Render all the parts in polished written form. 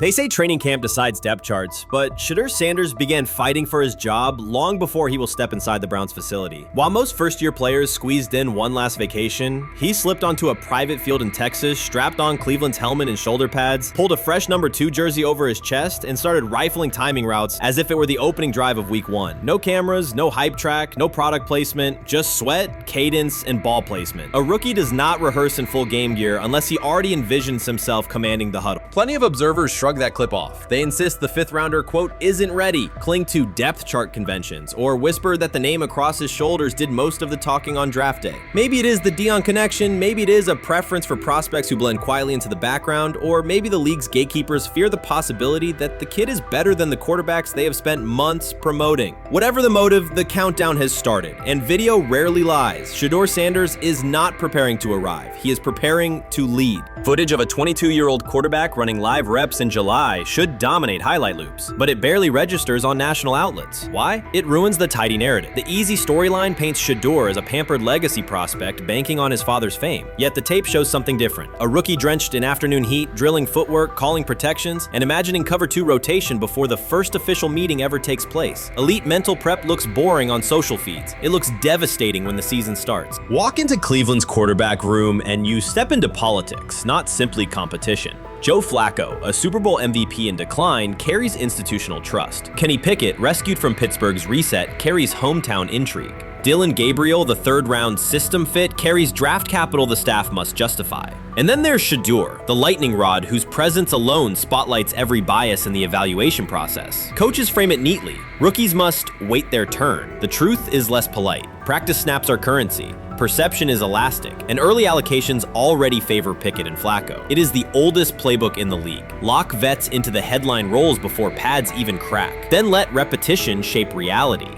They say training camp decides depth charts, but Shedeur Sanders began fighting for his job long before he will step inside the Browns facility. While most first-year players squeezed in one last vacation, he slipped onto a private field in Texas, strapped on Cleveland's helmet and shoulder pads, pulled a fresh number 2 jersey over his chest, and started rifling timing routes as if it were the opening drive of week 1. No cameras, no hype track, no product placement, just sweat, cadence, and ball placement. A rookie does not rehearse in full game gear unless he already envisions himself commanding the huddle. Plenty of observers shrug that clip off. They insist the 5th rounder, quote, isn't ready, cling to depth chart conventions, or whisper that the name across his shoulders did most of the talking on draft day. Maybe it is the Dion connection, maybe it is a preference for prospects who blend quietly into the background, or maybe the league's gatekeepers fear the possibility that the kid is better than the quarterbacks they have spent months promoting. Whatever the motive, the countdown has started, and video rarely lies. Shedeur Sanders is not preparing to arrive. He is preparing to lead. Footage of a 22-year-old quarterback running live reps in July should dominate highlight loops, but it barely registers on national outlets. Why? It ruins the tidy narrative. The easy storyline paints Shedeur as a pampered legacy prospect banking on his father's fame. Yet the tape shows something different. A rookie drenched in afternoon heat, drilling footwork, calling protections, and imagining cover 2 rotation before the first official meeting ever takes place. Elite mental prep looks boring on social feeds. It looks devastating when the season starts. Walk into Cleveland's quarterback room and you step into politics, not simply competition. Joe Flacco, a Super Bowl MVP in decline, carries institutional trust. Kenny Pickett, rescued from Pittsburgh's reset, carries hometown intrigue. Dylan Gabriel, the 3rd-round system fit, carries draft capital the staff must justify. And then there's Shedeur, the lightning rod whose presence alone spotlights every bias in the evaluation process. Coaches frame it neatly. Rookies must wait their turn. The truth is less polite. Practice snaps are currency. Perception is elastic, and early allocations already favor Pickett and Flacco. It is the oldest playbook in the league. Lock vets into the headline roles before pads even crack. Then let repetition shape reality.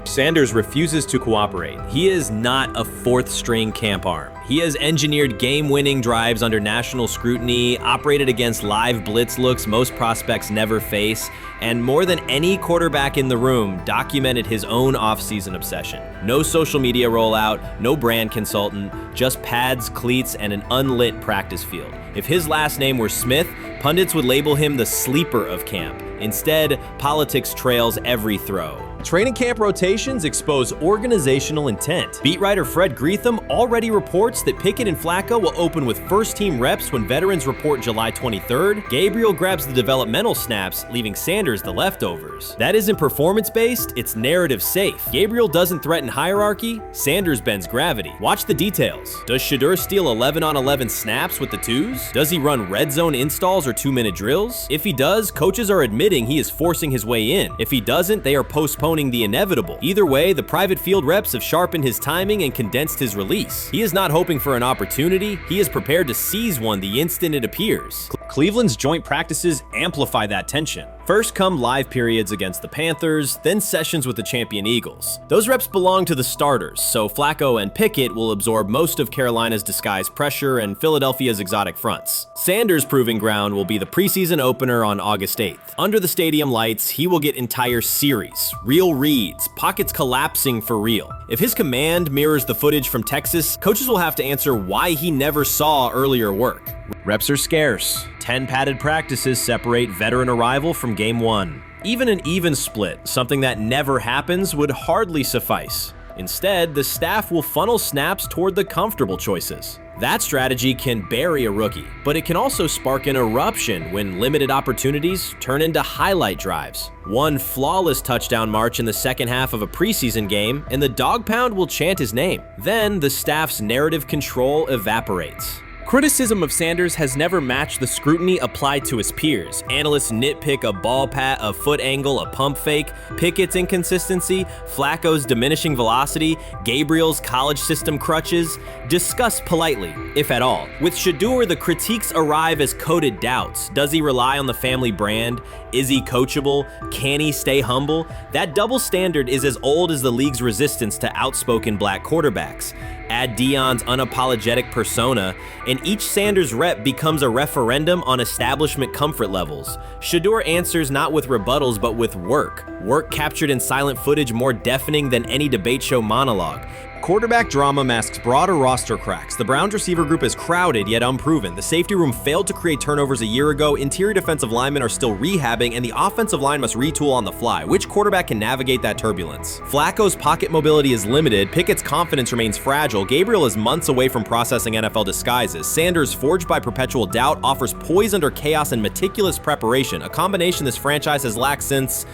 Sanders refuses to cooperate. He is not a 4th-string camp arm. He has engineered game-winning drives under national scrutiny, operated against live blitz looks most prospects never face, and more than any quarterback in the room, documented his own off-season obsession. No social media rollout, no brand consultant, just pads, cleats, and an unlit practice field. If his last name were Smith, pundits would label him the sleeper of camp. Instead, politics trails every throw. Training camp rotations expose organizational intent. Beat writer Fred Greetham already reports that Pickett and Flacco will open with first-team reps when veterans report July 23rd. Gabriel grabs the developmental snaps, leaving Sanders the leftovers. That isn't performance-based, it's narrative-safe. Gabriel doesn't threaten hierarchy, Sanders bends gravity. Watch the details. Does Shedeur steal 11-on-11 snaps with the 2s? Does he run red zone installs or 2-minute drills? If he does, coaches are admitting he is forcing his way in. If he doesn't, they are postponing the inevitable. Either way, the private field reps have sharpened his timing and condensed his release. He is not hoping for an opportunity, he is prepared to seize one the instant it appears. Cleveland's joint practices amplify that tension. First come live periods against the Panthers, then sessions with the champion Eagles. Those reps belong to the starters, so Flacco and Pickett will absorb most of Carolina's disguised pressure and Philadelphia's exotic fronts. Sanders' proving ground will be the preseason opener on August 8th. Under the stadium lights, he will get entire series, real reads, pockets collapsing for real. If his command mirrors the footage from Texas, coaches will have to answer why he never saw earlier work. Reps are scarce. 10 padded practices separate veteran arrival from game 1. Even an even split, something that never happens, would hardly suffice. Instead, the staff will funnel snaps toward the comfortable choices. That strategy can bury a rookie, but it can also spark an eruption when limited opportunities turn into highlight drives. One flawless touchdown march in the second half of a preseason game, and the dog pound will chant his name. Then the staff's narrative control evaporates. Criticism of Sanders has never matched the scrutiny applied to his peers. Analysts nitpick a ball pat, a foot angle, a pump fake, Pickett's inconsistency, Flacco's diminishing velocity, Gabriel's college system crutches. Discuss politely, if at all. With Shedeur, the critiques arrive as coded doubts. Does he rely on the family brand? Is he coachable? Can he stay humble? That double standard is as old as the league's resistance to outspoken black quarterbacks. Add Dion's unapologetic persona, and each Sanders rep becomes a referendum on establishment comfort levels. Shedeur answers not with rebuttals, but with work. Work captured in silent footage more deafening than any debate show monologue. Quarterback drama masks broader roster cracks. The Browns receiver group is crowded yet unproven. The safety room failed to create turnovers a year ago. Interior defensive linemen are still rehabbing, and the offensive line must retool on the fly. Which quarterback can navigate that turbulence? Flacco's pocket mobility is limited. Pickett's confidence remains fragile. Gabriel is months away from processing NFL disguises. Sanders, forged by perpetual doubt, offers poise under chaos and meticulous preparation, a combination this franchise has lacked since,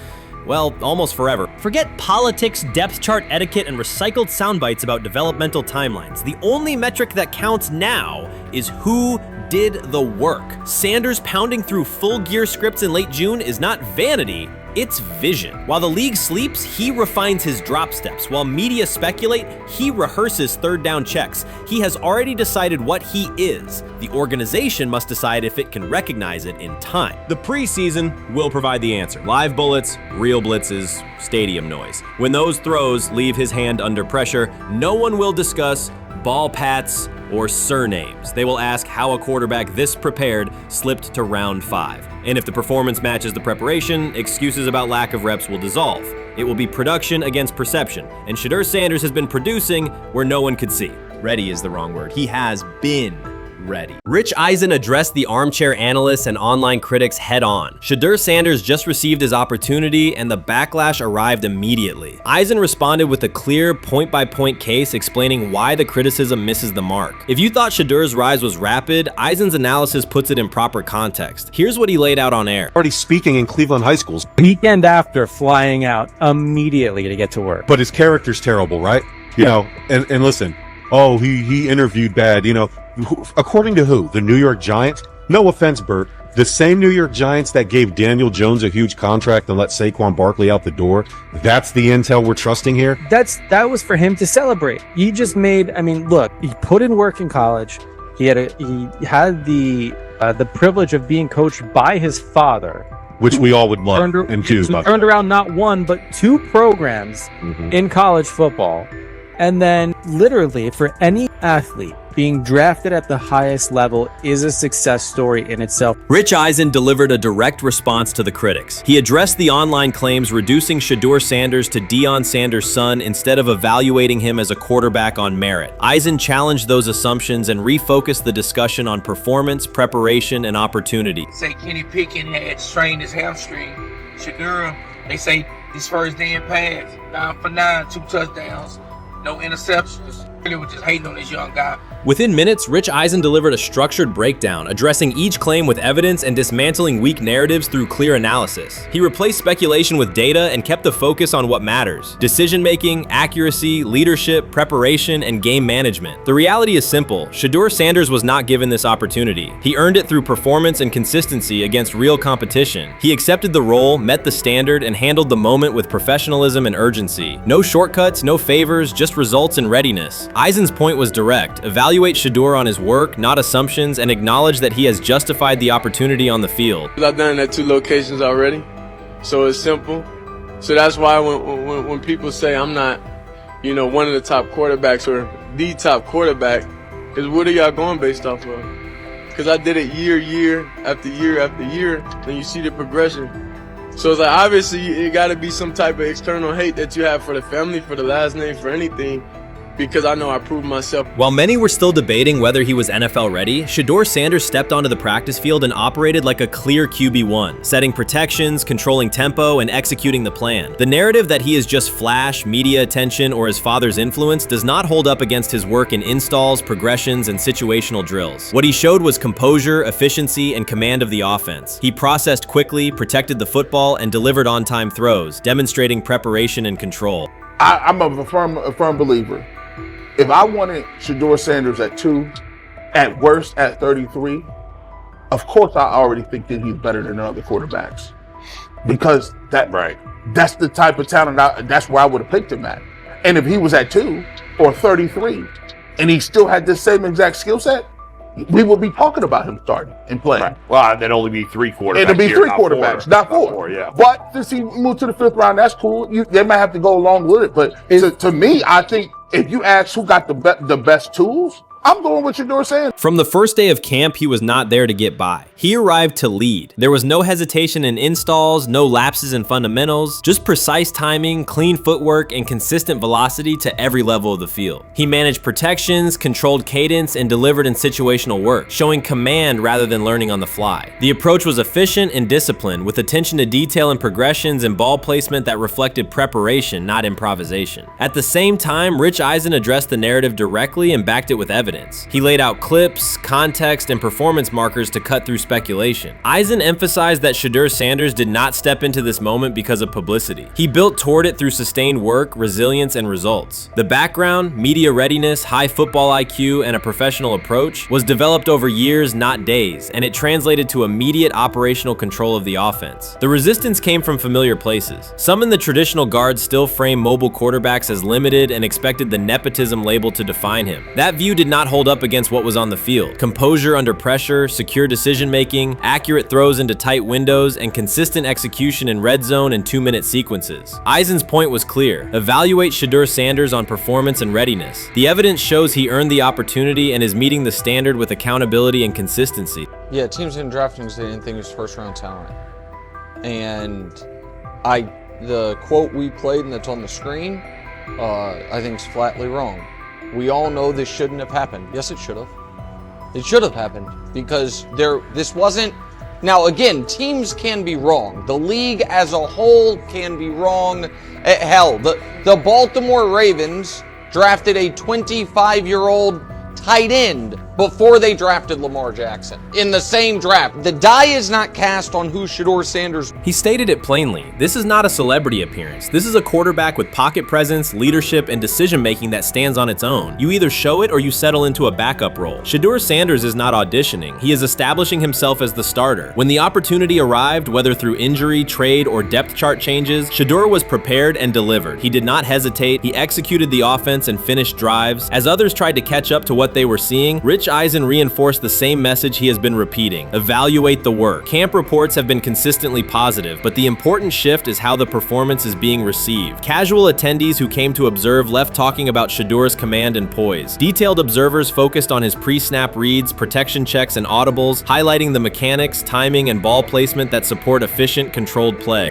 well, almost forever. Forget politics, depth chart etiquette, and recycled sound bites about developmental timelines. The only metric that counts now is who did the work. Sanders pounding through full gear scripts in late June is not vanity, it's vision. While the league sleeps, he refines his drop steps. While media speculate, he rehearses third down checks. He has already decided what he is. The organization must decide if it can recognize it in time. The preseason will provide the answer. Live bullets, real blitzes, stadium noise. When those throws leave his hand under pressure, no one will discuss ball pats or surnames. They will ask how a quarterback this prepared slipped to round 5. And if the performance matches the preparation, excuses about lack of reps will dissolve. It will be production against perception, and Shedeur Sanders has been producing where no one could see. Ready is the wrong word. He has been ready. Rich Eisen addressed the armchair analysts and online critics head on. Shedeur Sanders just received his opportunity, and the backlash arrived immediately. Eisen responded with a clear point-by-point case explaining why the criticism misses the mark. If you thought Shedeur's rise was rapid, Eisen's analysis puts it in proper context. Here's what he laid out on air. Already speaking in Cleveland high schools. Weekend after, flying out immediately to get to work. But his character's terrible, right? You know, and listen, oh, he interviewed bad, you know. According to who? The New York Giants? No offense, Bert. The same New York Giants that gave Daniel Jones a huge contract and let Saquon Barkley out the door. That's the intel we're trusting here? That was for him to celebrate. He just made, I mean, look, he put in work in college. He had the privilege of being coached by his father, which we all would love and do. Turned around not one, but 2 programs in college football. And then literally for any athlete, being drafted at the highest level is a success story in itself. Rich Eisen delivered a direct response to the critics. He addressed the online claims reducing Shedeur Sanders to Deion Sanders' son instead of evaluating him as a quarterback on merit. Eisen challenged those assumptions and refocused the discussion on performance, preparation, and opportunity. Say Kenny Pickett had strained his hamstring. Shedeur, they say his first damn pass, 9 for 9, 2 touchdowns, no interceptions. Really was just hating on this young guy. Within minutes, Rich Eisen delivered a structured breakdown, addressing each claim with evidence and dismantling weak narratives through clear analysis. He replaced speculation with data and kept the focus on what matters: decision-making, accuracy, leadership, preparation, and game management. The reality is simple. Shedeur Sanders was not given this opportunity. He earned it through performance and consistency against real competition. He accepted the role, met the standard, and handled the moment with professionalism and urgency. No shortcuts, no favors, just results and readiness. Eisen's point was direct. Evaluate Shedeur on his work, not assumptions, and acknowledge that he has justified the opportunity on the field. I've done it at 2 locations already, so it's simple. So that's why when people say I'm not, you know, one of the top quarterbacks or the top quarterback, is what are y'all going based off of? Because I did it year after year after year, and you see the progression. So it's like, obviously it got to be some type of external hate that you have for the family, for the last name, for anything, because I know I proved myself. While many were still debating whether he was NFL ready, Shedeur Sanders stepped onto the practice field and operated like a clear QB1, setting protections, controlling tempo, and executing the plan. The narrative that he is just flash, media attention, or his father's influence does not hold up against his work in installs, progressions, and situational drills. What he showed was composure, efficiency, and command of the offense. He processed quickly, protected the football, and delivered on-time throws, demonstrating preparation and control. I'm a firm believer. If I wanted Shedeur Sanders at 2, at worst at 33, of course I already think that he's better than the other quarterbacks. Because that's the type of talent, that's where I would have picked him at. And if he was at 2 or 33, and he still had the same exact skill set, we would be talking about him starting and playing. Right. Well, there'd only be 3 quarterbacks. It'd be 3 quarterbacks, not 4. Yeah. But since he moved to the 5th round, that's cool. They might have to go along with it. But to me, I think if you ask who got the best tools, I'm going with Shedeur Sanders. From the first day of camp, he was not there to get by. He arrived to lead. There was no hesitation in installs, no lapses in fundamentals, just precise timing, clean footwork, and consistent velocity to every level of the field. He managed protections, controlled cadence, and delivered in situational work, showing command rather than learning on the fly. The approach was efficient and disciplined, with attention to detail and progressions and ball placement that reflected preparation, not improvisation. At the same time, Rich Eisen addressed the narrative directly and backed it with evidence. He laid out clips, context, and performance markers to cut through speculation. Eisen emphasized that Shedeur Sanders did not step into this moment because of publicity. He built toward it through sustained work, resilience, and results. The background, media readiness, high football IQ, and a professional approach was developed over years, not days, and it translated to immediate operational control of the offense. The resistance came from familiar places. Some in the traditional guard still framed mobile quarterbacks as limited and expected the nepotism label to define him. That view did not hold up against what was on the field. Composure under pressure, secure decision-making, accurate throws into tight windows, and consistent execution in red zone and 2-minute sequences. Eisen's point was clear. Evaluate Shedeur Sanders on performance and readiness. The evidence shows he earned the opportunity and is meeting the standard with accountability and consistency. Yeah, teams didn't draft him because they didn't think he was first-round talent. And the quote we played and that's on the screen, I think is flatly wrong. We all know this shouldn't have happened. Yes, it should have. It should have happened because this wasn't. Now, again, teams can be wrong. The league as a whole can be wrong. Hell, the Baltimore Ravens drafted a 25-year-old tight end before they drafted Lamar Jackson in the same draft. The die is not cast on who Shedeur Sanders. He stated it plainly. This is not a celebrity appearance. This is a quarterback with pocket presence, leadership, and decision-making that stands on its own. You either show it or you settle into a backup role. Shedeur Sanders is not auditioning. He is establishing himself as the starter. When the opportunity arrived, whether through injury, trade, or depth chart changes, Shedeur was prepared and delivered. He did not hesitate. He executed the offense and finished drives. As others tried to catch up to what they were seeing, Rich Eisen reinforced the same message he has been repeating: evaluate the work. Camp reports have been consistently positive, but the important shift is how the performance is being received. Casual attendees who came to observe left talking about Shedeur's command and poise. Detailed observers focused on his pre-snap reads, protection checks, and audibles, highlighting the mechanics, timing, and ball placement that support efficient, controlled play.